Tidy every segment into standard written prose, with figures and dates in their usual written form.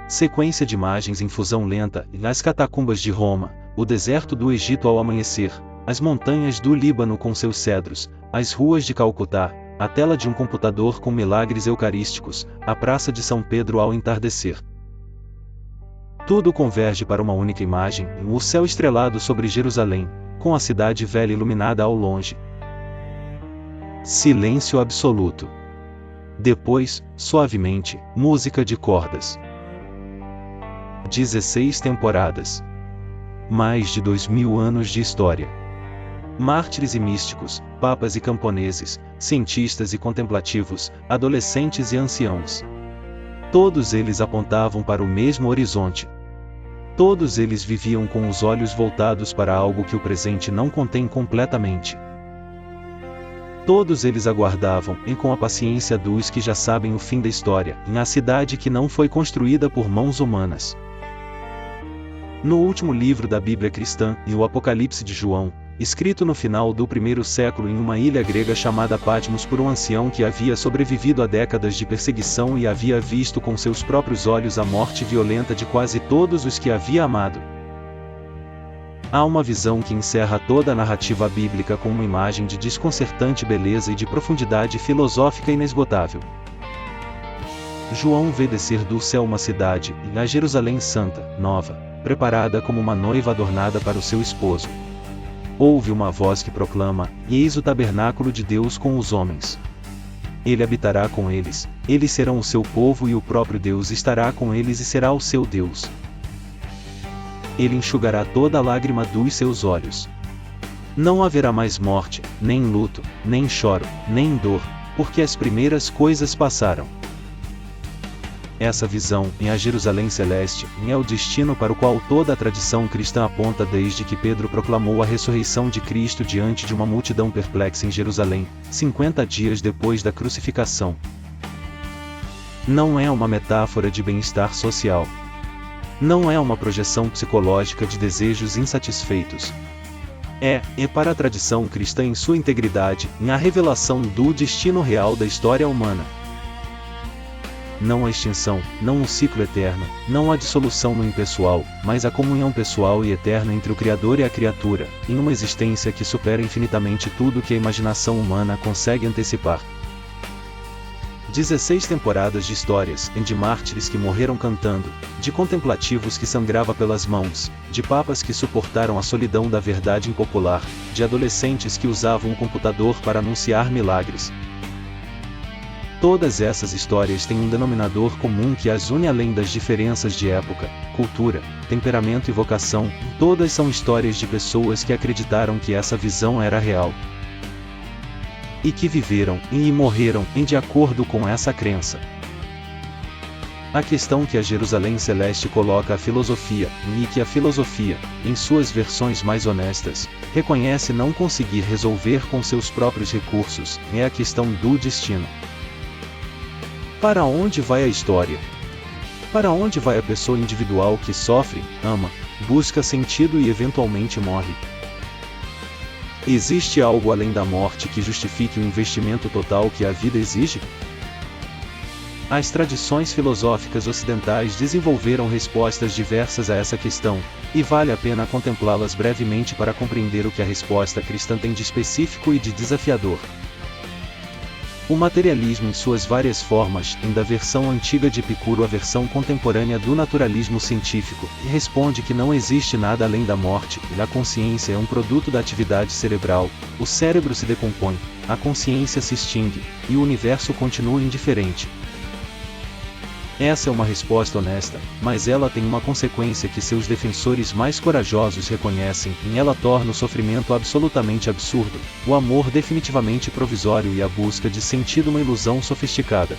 Sequência de imagens em fusão lenta, as catacumbas de Roma, o deserto do Egito ao amanhecer, as montanhas do Líbano com seus cedros, as ruas de Calcutá, a tela de um computador com milagres eucarísticos, a praça de São Pedro ao entardecer. Tudo converge para uma única imagem, o céu estrelado sobre Jerusalém, com a cidade velha iluminada ao longe. Silêncio absoluto. Depois, suavemente, música de cordas. 16 temporadas. Mais de 2000 anos de história. Mártires e místicos, papas e camponeses, cientistas e contemplativos, adolescentes e anciãos. Todos eles apontavam para o mesmo horizonte. Todos eles viviam com os olhos voltados para algo que o presente não contém completamente. Todos eles aguardavam, e com a paciência dos que já sabem o fim da história, a cidade que não foi construída por mãos humanas. No último livro da Bíblia cristã, o Apocalipse de João, escrito no final do primeiro século em uma ilha grega chamada Patmos por um ancião que havia sobrevivido a décadas de perseguição e havia visto com seus próprios olhos a morte violenta de quase todos os que havia amado. Há uma visão que encerra toda a narrativa bíblica com uma imagem de desconcertante beleza e de profundidade filosófica inesgotável. João vê descer do céu uma cidade, a Jerusalém Santa, nova, preparada como uma noiva adornada para o seu esposo. Ouve uma voz que proclama: eis o tabernáculo de Deus com os homens. Ele habitará com eles, eles serão o seu povo e o próprio Deus estará com eles e será o seu Deus. Ele enxugará toda a lágrima dos seus olhos. Não haverá mais morte, nem luto, nem choro, nem dor, porque as primeiras coisas passaram. Essa visão, em a Jerusalém Celeste, é o destino para o qual toda a tradição cristã aponta desde que Pedro proclamou a ressurreição de Cristo diante de uma multidão perplexa em Jerusalém, 50 dias depois da crucificação. Não é uma metáfora de bem-estar social. Não é uma projeção psicológica de desejos insatisfeitos. É para a tradição cristã em sua integridade, a revelação do destino real da história humana. Não a extinção, não o ciclo eterno, não a dissolução no impessoal, mas a comunhão pessoal e eterna entre o Criador e a criatura, em uma existência que supera infinitamente tudo que a imaginação humana consegue antecipar. 16 temporadas de histórias, de mártires que morreram cantando, de contemplativos que sangrava pelas mãos, de papas que suportaram a solidão da verdade impopular, de adolescentes que usavam um computador para anunciar milagres. Todas essas histórias têm um denominador comum que as une além das diferenças de época, cultura, temperamento e vocação. Todas são histórias de pessoas que acreditaram que essa visão era real. E que viveram e morreram de acordo com essa crença. A questão que a Jerusalém Celeste coloca à filosofia, e que a filosofia, em suas versões mais honestas, reconhece não conseguir resolver com seus próprios recursos, é a questão do destino. Para onde vai a história? Para onde vai a pessoa individual que sofre, ama, busca sentido e eventualmente morre? Existe algo além da morte que justifique o investimento total que a vida exige? As tradições filosóficas ocidentais desenvolveram respostas diversas a essa questão, e vale a pena contemplá-las brevemente para compreender o que a resposta cristã tem de específico e de desafiador. O materialismo em suas várias formas, da versão antiga de Epicuro à versão contemporânea do naturalismo científico, responde que não existe nada além da morte, a consciência é um produto da atividade cerebral, o cérebro se decompõe, a consciência se extingue, e o universo continua indiferente. Essa é uma resposta honesta, mas ela tem uma consequência que seus defensores mais corajosos reconhecem, e ela torna o sofrimento absolutamente absurdo, o amor definitivamente provisório e a busca de sentido uma ilusão sofisticada.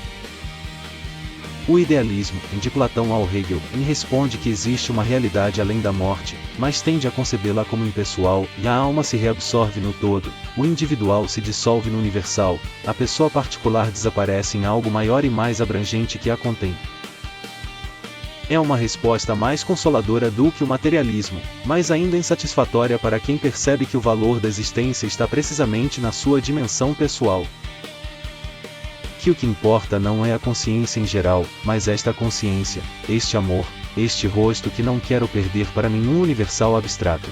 O idealismo, de Platão ao Hegel, responde que existe uma realidade além da morte, mas tende a concebê-la como impessoal, e a alma se reabsorve no todo, o individual se dissolve no universal, a pessoa particular desaparece em algo maior e mais abrangente que a contém. É uma resposta mais consoladora do que o materialismo, mas ainda insatisfatória para quem percebe que o valor da existência está precisamente na sua dimensão pessoal. Que que o que importa não é a consciência em geral, mas esta consciência, este amor, este rosto que não quero perder para nenhum universal abstrato.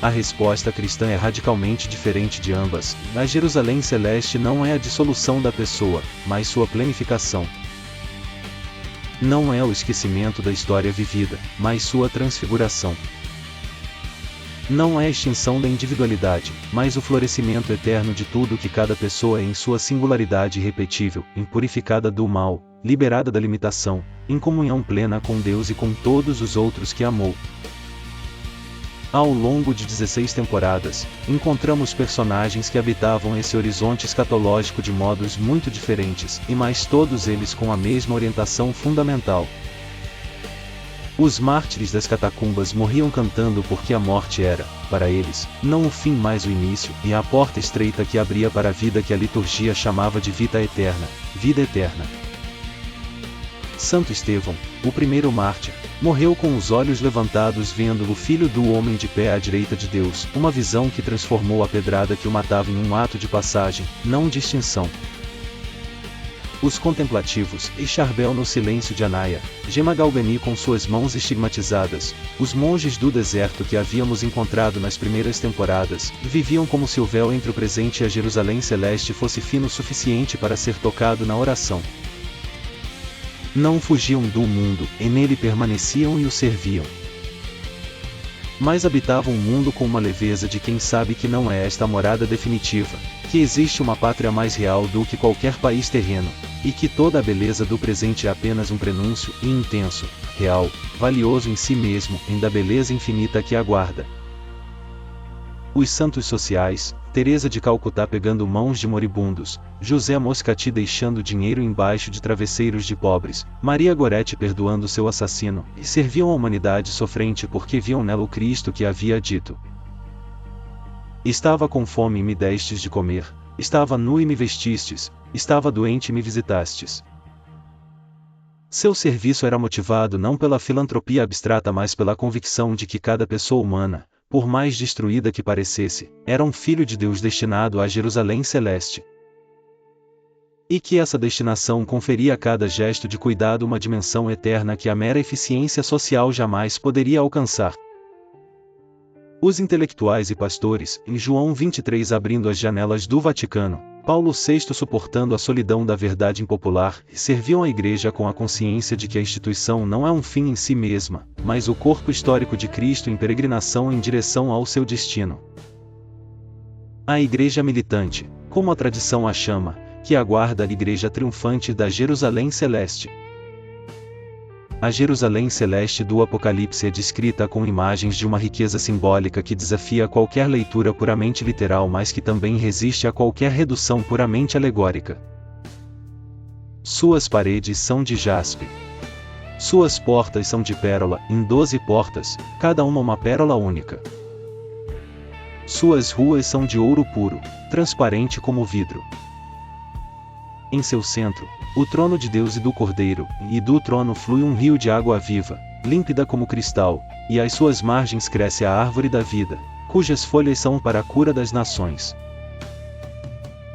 A resposta cristã é radicalmente diferente de ambas. A Jerusalém Celeste não é a dissolução da pessoa, mas sua plenificação. Não é o esquecimento da história vivida, mas sua transfiguração. Não é a extinção da individualidade, mas o florescimento eterno de tudo que cada pessoa é em sua singularidade irrepetível, impurificada do mal, liberada da limitação, em comunhão plena com Deus e com todos os outros que amou. Ao longo de 16 temporadas, encontramos personagens que habitavam esse horizonte escatológico de modos muito diferentes, mas todos eles com a mesma orientação fundamental. Os mártires das catacumbas morriam cantando porque a morte era, para eles, não o fim mas o início, e a porta estreita que abria para a vida que a liturgia chamava de vida eterna, vida eterna. Santo Estevão, o primeiro mártir, morreu com os olhos levantados vendo o Filho do Homem de pé à direita de Deus, uma visão que transformou a pedrada que o matava em um ato de passagem, não de extinção. Os contemplativos, e Charbel no silêncio de Anaia, Gema Galgani com suas mãos estigmatizadas, os monges do deserto que havíamos encontrado nas primeiras temporadas, viviam como se o véu entre o presente e a Jerusalém Celeste fosse fino o suficiente para ser tocado na oração. Não fugiam do mundo, e nele permaneciam e o serviam. Mas habitavam o mundo com uma leveza de quem sabe que não é esta a morada definitiva, que existe uma pátria mais real do que qualquer país terreno, e que toda a beleza do presente é apenas um prenúncio, e intenso, real, valioso em si mesmo, da beleza infinita que aguarda. Os santos sociais, Teresa de Calcutá pegando mãos de moribundos, José Moscati deixando dinheiro embaixo de travesseiros de pobres, Maria Goretti perdoando seu assassino, e serviam a humanidade sofrente porque viam nela o Cristo que havia dito: estava com fome e me destes de comer, estava nu e me vestistes, estava doente e me visitastes. Seu serviço era motivado não pela filantropia abstrata mas pela convicção de que cada pessoa humana, por mais destruída que parecesse, era um filho de Deus destinado à Jerusalém Celeste. E que essa destinação conferia a cada gesto de cuidado uma dimensão eterna que a mera eficiência social jamais poderia alcançar. Os intelectuais e pastores, em João 23 abrindo as janelas do Vaticano, Paulo VI suportando a solidão da verdade impopular, serviam a Igreja com a consciência de que a instituição não é um fim em si mesma, mas o corpo histórico de Cristo em peregrinação em direção ao seu destino. A Igreja militante, como a tradição a chama, que aguarda a Igreja triunfante da Jerusalém Celeste. A Jerusalém Celeste do Apocalipse é descrita com imagens de uma riqueza simbólica que desafia qualquer leitura puramente literal mas que também resiste a qualquer redução puramente alegórica. Suas paredes são de jaspe. Suas portas são de pérola, em 12 portas, cada uma pérola única. Suas ruas são de ouro puro, transparente como vidro. Em seu centro, o trono de Deus e do Cordeiro, e do trono flui um rio de água viva, límpida como cristal, e às suas margens cresce a árvore da vida, cujas folhas são para a cura das nações.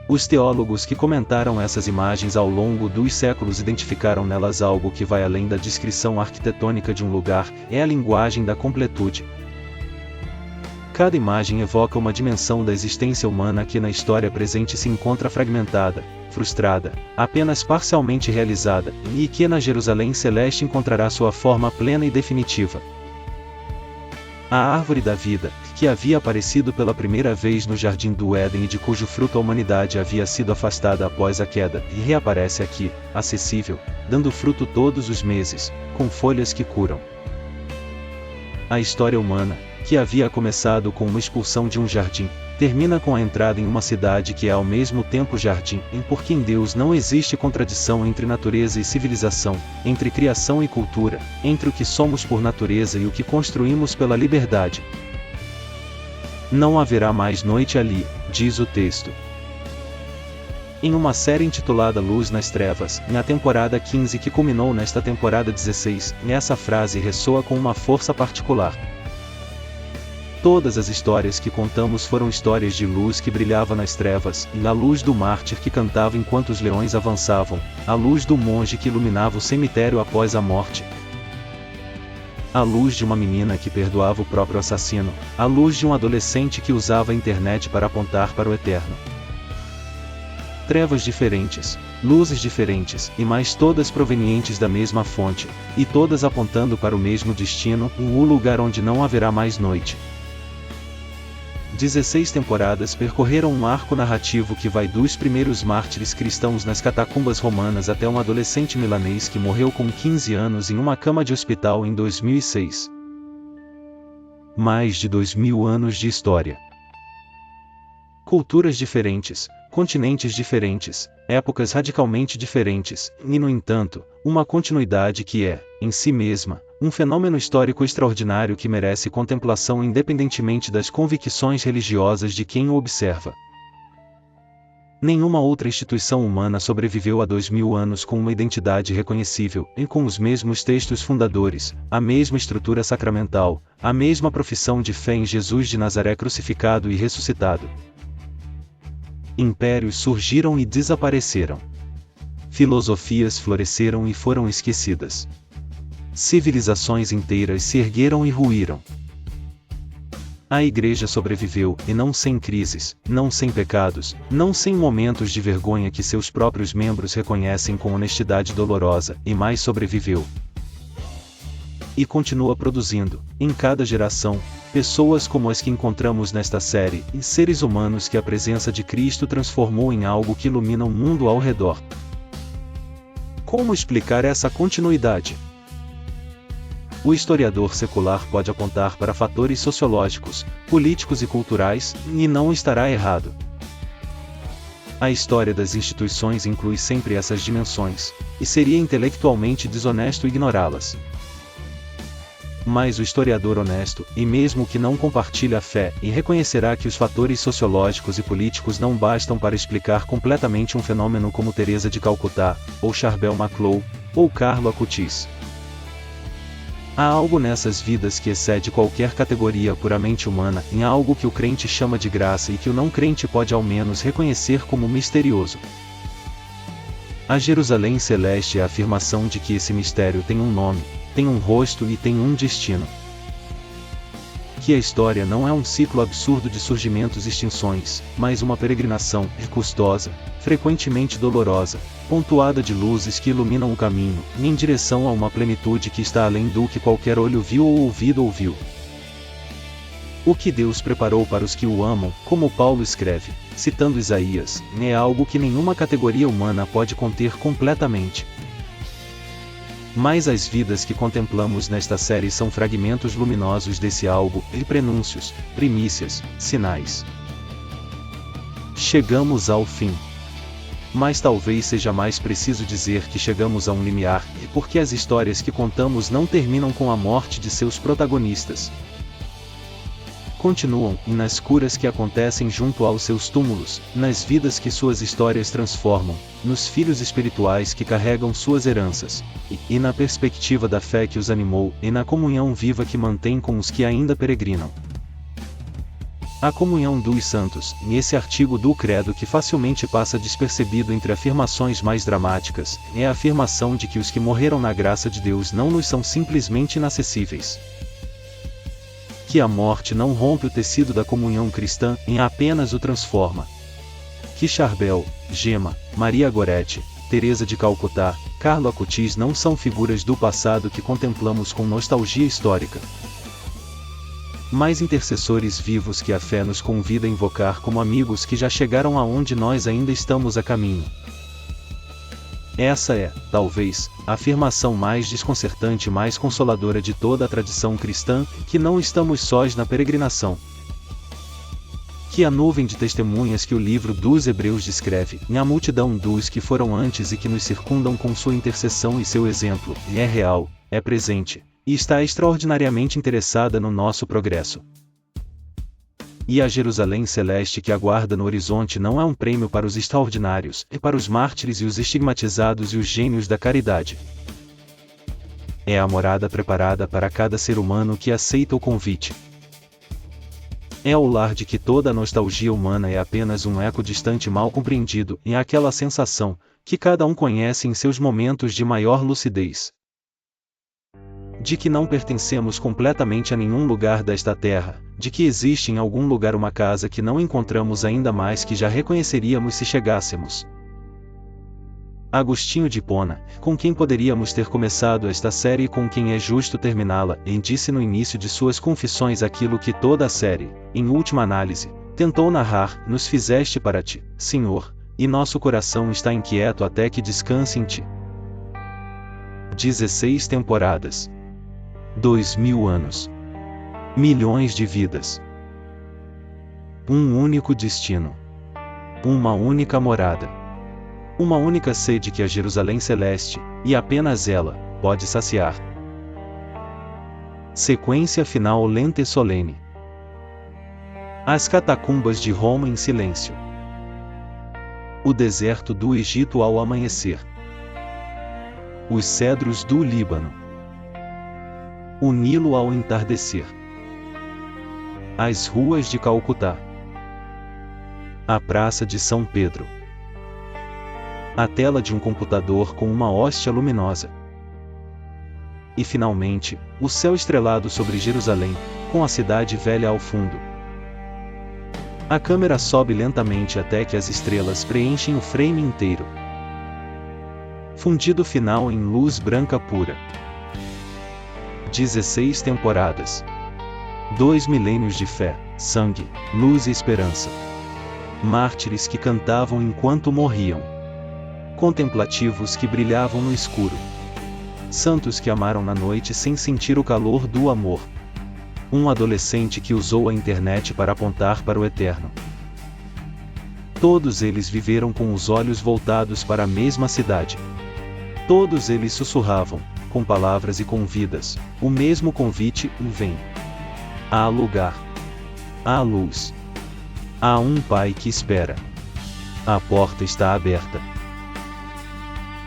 Os teólogos que comentaram essas imagens ao longo dos séculos identificaram nelas algo que vai além da descrição arquitetônica de um lugar, é a linguagem da completude. Cada imagem evoca uma dimensão da existência humana que na história presente se encontra fragmentada, frustrada, apenas parcialmente realizada, e que na Jerusalém Celeste encontrará sua forma plena e definitiva. A árvore da vida, que havia aparecido pela primeira vez no Jardim do Éden e de cujo fruto a humanidade havia sido afastada após a queda, e reaparece aqui, acessível, dando fruto todos os meses, com folhas que curam. A história humana, que havia começado com uma expulsão de um jardim, termina com a entrada em uma cidade que é ao mesmo tempo jardim, porque em Deus não existe contradição entre natureza e civilização, entre criação e cultura, entre o que somos por natureza e o que construímos pela liberdade. Não haverá mais noite ali, diz o texto. Em uma série intitulada Luz nas Trevas, na temporada 15 que culminou nesta temporada 16, essa frase ressoa com uma força particular. Todas as histórias que contamos foram histórias de luz que brilhava nas trevas, a luz do mártir que cantava enquanto os leões avançavam, a luz do monge que iluminava o cemitério após a morte, a luz de uma menina que perdoava o próprio assassino, a luz de um adolescente que usava a internet para apontar para o eterno. Trevas diferentes, luzes diferentes, e mais todas provenientes da mesma fonte, e todas apontando para o mesmo destino, o lugar onde não haverá mais noite. 16 temporadas percorreram um arco narrativo que vai dos primeiros mártires cristãos nas catacumbas romanas até um adolescente milanês que morreu com 15 anos em uma cama de hospital em 2006. Mais de 2000 anos de história. Culturas diferentes, continentes diferentes, épocas radicalmente diferentes, e no entanto, uma continuidade que é, em si mesma, um fenômeno histórico extraordinário que merece contemplação independentemente das convicções religiosas de quem o observa. Nenhuma outra instituição humana sobreviveu a 2000 anos com uma identidade reconhecível, e com os mesmos textos fundadores, a mesma estrutura sacramental, a mesma profissão de fé em Jesus de Nazaré crucificado e ressuscitado. Impérios surgiram e desapareceram. Filosofias floresceram e foram esquecidas. Civilizações inteiras se ergueram e ruíram. A Igreja sobreviveu, e não sem crises, não sem pecados, não sem momentos de vergonha que seus próprios membros reconhecem com honestidade dolorosa, e mais sobreviveu. E continua produzindo, em cada geração, pessoas como as que encontramos nesta série, e seres humanos que a presença de Cristo transformou em algo que ilumina o mundo ao redor. Como explicar essa continuidade? O historiador secular pode apontar para fatores sociológicos, políticos e culturais, e não estará errado. A história das instituições inclui sempre essas dimensões, e seria intelectualmente desonesto ignorá-las. Mas o historiador honesto, e mesmo que não compartilhe a fé, e reconhecerá que os fatores sociológicos e políticos não bastam para explicar completamente um fenômeno como Teresa de Calcutá, ou Charbel Maclou, ou Carlo Acutis. Há algo nessas vidas que excede qualquer categoria puramente humana, em algo que o crente chama de graça e que o não crente pode ao menos reconhecer como misterioso. A Jerusalém Celeste é a afirmação de que esse mistério tem um nome, tem um rosto e tem um destino. Que a história não é um ciclo absurdo de surgimentos e extinções, mas uma peregrinação, custosa, frequentemente dolorosa, pontuada de luzes que iluminam o caminho, em direção a uma plenitude que está além do que qualquer olho viu ou ouvido ouviu. O que Deus preparou para os que o amam, como Paulo escreve, citando Isaías, é algo que nenhuma categoria humana pode conter completamente. Mas as vidas que contemplamos nesta série são fragmentos luminosos desse algo, e prenúncios, primícias, sinais. Chegamos ao fim. Mas talvez seja mais preciso dizer que chegamos a um limiar, porque as histórias que contamos não terminam com a morte de seus protagonistas. Continuam, e nas curas que acontecem junto aos seus túmulos, nas vidas que suas histórias transformam, nos filhos espirituais que carregam suas heranças, e na perspectiva da fé que os animou, e na comunhão viva que mantém com os que ainda peregrinam. A comunhão dos santos, e esse artigo do credo que facilmente passa despercebido entre afirmações mais dramáticas, é a afirmação de que os que morreram na graça de Deus não nos são simplesmente inacessíveis. Que a morte não rompe o tecido da comunhão cristã, e apenas o transforma. Que Charbel, Gema, Maria Goretti, Teresa de Calcutá, Carlo Acutis não são figuras do passado que contemplamos com nostalgia histórica, mas intercessores vivos que a fé nos convida a invocar como amigos que já chegaram aonde nós ainda estamos a caminho. Essa é, talvez, a afirmação mais desconcertante e mais consoladora de toda a tradição cristã, que não estamos sós na peregrinação. Que a nuvem de testemunhas que o livro dos Hebreus descreve, e a multidão dos que foram antes e que nos circundam com sua intercessão e seu exemplo, é real, é presente, e está extraordinariamente interessada no nosso progresso. E a Jerusalém Celeste que aguarda no horizonte não é um prêmio para os extraordinários, é para os mártires e os estigmatizados e os gênios da caridade. É a morada preparada para cada ser humano que aceita o convite. É o lar de que toda a nostalgia humana é apenas um eco distante mal compreendido, e aquela sensação, que cada um conhece em seus momentos de maior lucidez, de que não pertencemos completamente a nenhum lugar desta terra, de que existe em algum lugar uma casa que não encontramos ainda mais que já reconheceríamos se chegássemos. Agostinho de Hipona, com quem poderíamos ter começado esta série e com quem é justo terminá-la, disse no início de suas confissões aquilo que toda a série, em última análise, tentou narrar: nos fizeste para ti, Senhor, e nosso coração está inquieto até que descanse em ti. 16 temporadas. 2000 anos. Milhões de vidas. Um único destino. Uma única morada. Uma única sede que a Jerusalém Celeste, e apenas ela, pode saciar. Sequência final lenta e solene. As catacumbas de Roma em silêncio. O deserto do Egito ao amanhecer. Os cedros do Líbano. O Nilo ao entardecer. As ruas de Calcutá. A Praça de São Pedro. A tela de um computador com uma hóstia luminosa. E finalmente, o céu estrelado sobre Jerusalém, com a cidade velha ao fundo. A câmera sobe lentamente até que as estrelas preenchem o frame inteiro. Fundido final em luz branca pura. 16 temporadas. 2 milênios de fé, sangue, luz e esperança. Mártires que cantavam enquanto morriam. Contemplativos que brilhavam no escuro. Santos que amaram na noite sem sentir o calor do amor. Um adolescente que usou a internet para apontar para o eterno. Todos eles viveram com os olhos voltados para a mesma cidade. Todos eles sussurravam, com palavras e com vidas, o mesmo convite: vem. Há lugar. Há luz. Há um pai que espera. A porta está aberta.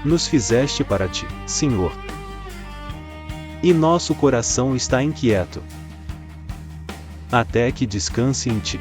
Nos fizeste para ti, Senhor. E nosso coração está inquieto. Até que descanse em ti.